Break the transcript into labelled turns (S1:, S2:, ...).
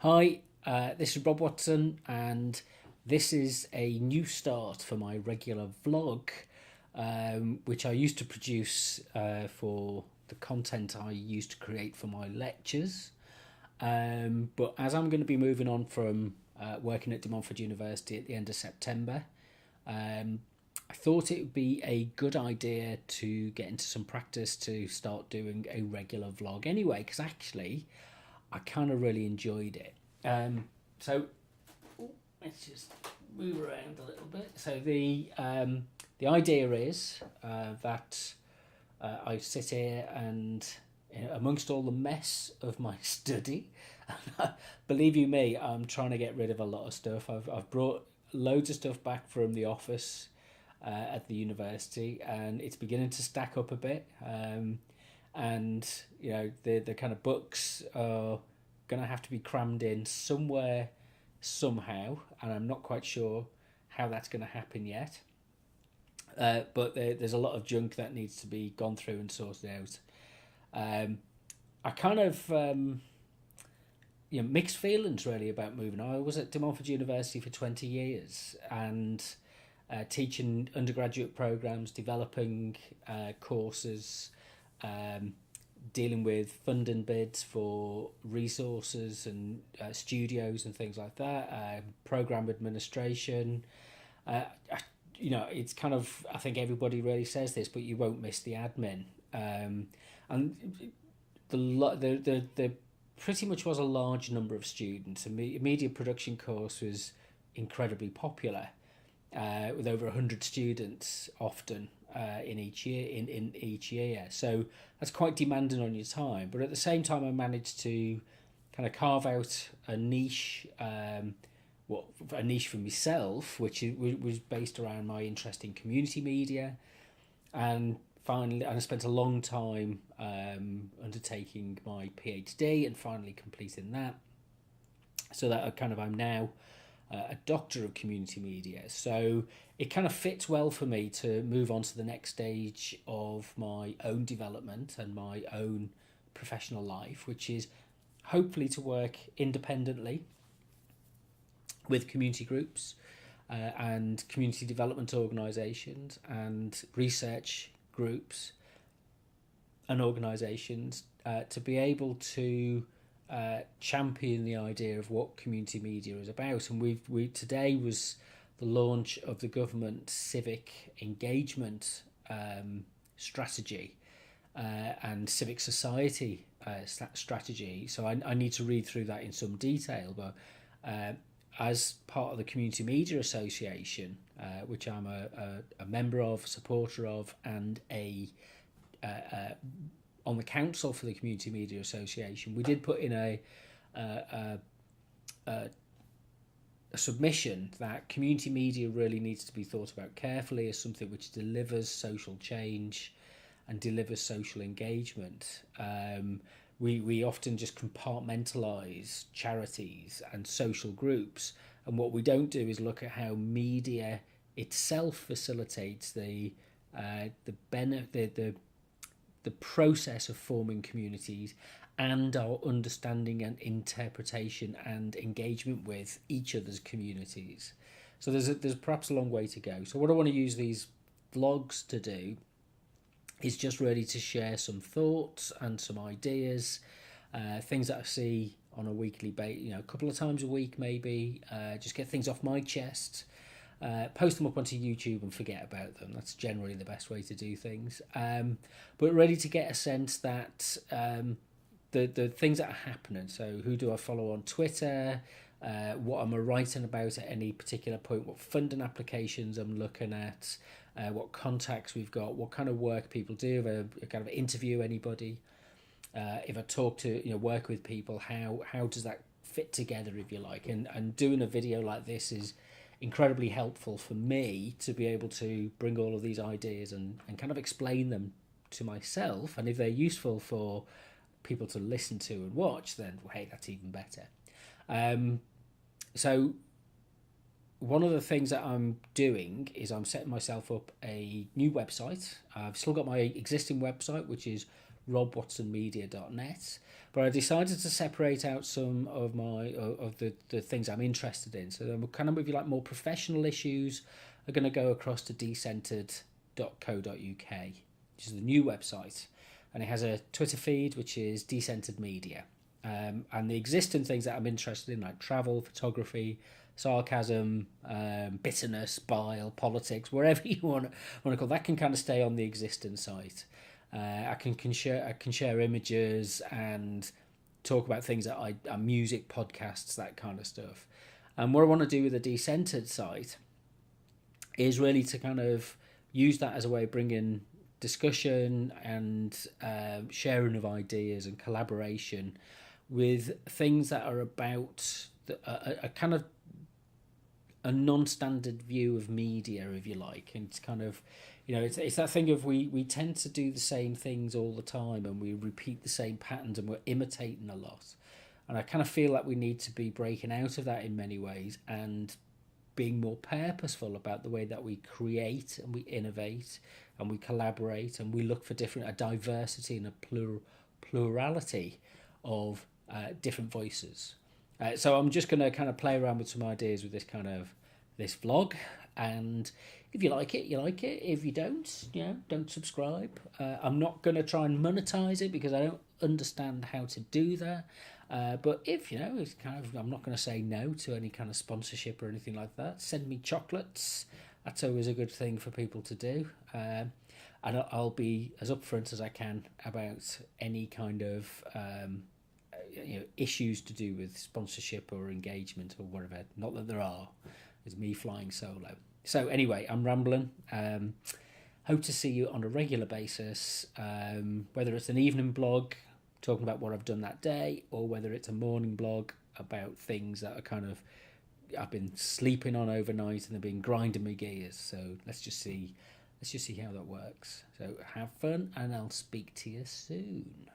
S1: Hi, this is Rob Watson, and this is a new start for my regular vlog, which I used to produce for the content I used to create for my lectures. But as I'm going to be moving on from working at De Montfort University at the end of September, um, I thought it would be a good idea to get into some practice to start doing a regular vlog anyway, because actually I kind of really enjoyed it. So let's just move around a little bit. So the idea is that I sit here and amongst all the mess of my study, believe you me, I'm trying to get rid of a lot of stuff. I've brought loads of stuff back from the office at the university, and it's beginning to stack up a bit. And the kind of books are going to have to be crammed in somewhere somehow, and I'm not quite sure how that's going to happen yet. But there's a lot of junk that needs to be gone through and sorted out. I kind of mixed feelings really about moving. I was at De Montfort University for 20 years and teaching undergraduate programs, developing courses, dealing with funding bids for resources and studios and things like that, program administration. It's kind of, I think everybody really says this, but you won't miss the admin. And the pretty much was a large number of students. A media production course was incredibly popular, with over 100 students often in each year. So that's quite demanding on your time. But at the same time, I managed to kind of carve out a niche, a niche for myself, which was based around my interest in community media, and finally, I spent a long time undertaking my PhD and finally completing that. So that I'm now a doctor of community media. So it kind of fits well for me to move on to the next stage of my own development and my own professional life, which is hopefully to work independently with community groups and community development organisations and research groups and organisations to be able to champion the idea of what community media is about. And we today was the launch of the government civic engagement strategy and civic society strategy. So I need to read through that in some detail, but as part of the Community Media Association, which I'm a member of, supporter of, and on the council for the Community Media Association, we did put in a submission that community media really needs to be thought about carefully as something which delivers social change and delivers social engagement. We often just compartmentalise charities and social groups, and what we don't do is look at how media itself facilitates the process of forming communities and our understanding and interpretation and engagement with each other's communities. So there's perhaps a long way to go. So what I want to use these vlogs to do is just really to share some thoughts and some ideas, things that I see on a weekly basis, a couple of times a week maybe, just get things off my chest, post them up onto YouTube and forget about them. That's generally the best way to do things. But really to get a sense that the things that are happening, so who do I follow on Twitter, what am I writing about at any particular point, what funding applications I'm looking at, what contacts we've got, what kind of work people do, if I kind of interview anybody, if I talk to, work with people, how does that fit together, if you like. And doing a video like this is incredibly helpful for me to be able to bring all of these ideas and kind of explain them to myself. And if they're useful for people to listen to and watch, then hey, that's even better. So one of the things that I'm doing is I'm setting myself up a new website. I've still got my existing website, which is robwatsonmedia.net, but I decided to separate out some of the things I'm interested in. So I'm kind of, if you like, more professional issues are going to go across to decentered.co.uk, which is the new website, and it has a Twitter feed which is Decentered Media. And the existing things that I'm interested in, like travel, photography, sarcasm, bitterness, bile, politics, wherever you want to call that, can kind of stay on the existing site. I can share images and talk about things that music, podcasts, that kind of stuff. And what I want to do with the Decentered site is really to kind of use that as a way of bringing discussion and sharing of ideas and collaboration with things that are about a kind of a non-standard view of media, if you like. And it's kind of, it's that thing of we tend to do the same things all the time, and we repeat the same patterns, and we're imitating a lot. And I kind of feel like we need to be breaking out of that in many ways and being more purposeful about the way that we create and we innovate and we collaborate and we look for a diversity and a plurality of different voices. So I'm just going to kind of play around with some ideas with this vlog, and if you like it, you like it. If you don't, don't subscribe. I'm not going to try and monetize it because I don't understand how to do that. But if it's I'm not going to say no to any kind of sponsorship or anything like that. Send me chocolates. That's always a good thing for people to do. And I'll be as upfront as I can about any kind of issues to do with sponsorship or engagement or whatever. Not that there are. It's me flying solo. So anyway, I'm rambling. Hope to see you on a regular basis, whether it's an evening blog talking about what I've done that day, or whether it's a morning blog about things that are I've been sleeping on overnight and they've been grinding my gears. So let's just see how that works. So have fun, and I'll speak to you soon.